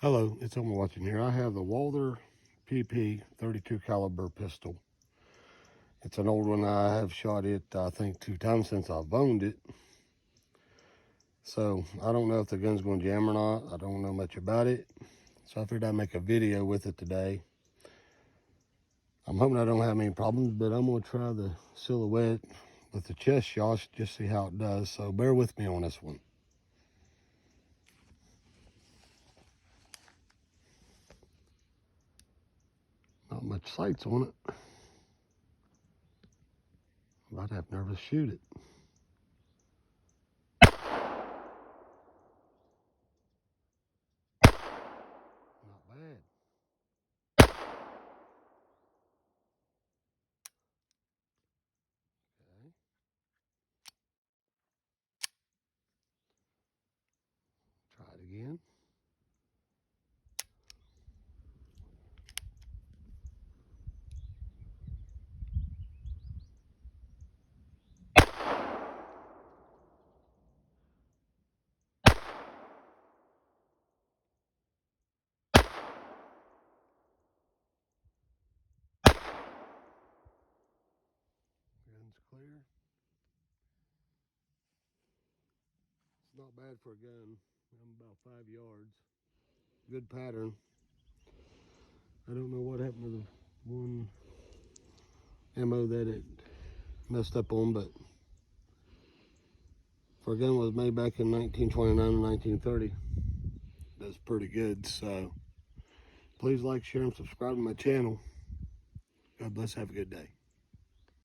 Hello, it's Elmer watching here. I have the Walther PP 32 caliber pistol. It's an old one. I have shot it, I think, 2 times since I've owned it. So I don't know if the gun's going to jam or not. I don't know much about it. So I figured I'd make a video with it today. I'm hoping I don't have any problems, but I'm going to try the silhouette with the chest shots, just see how it does. So bear with me on this one. Not much sights on it. I'd have never shoot it. Not bad. Okay. Try it again. Gun's clear. It's not bad for a gun. I'm about 5 yards. Good pattern. I don't know what happened to the one ammo that it messed up on, but for a gun that was made back in 1929 and 1930, that's pretty good. So please like, share, and subscribe to my channel. God bless. Have a good day.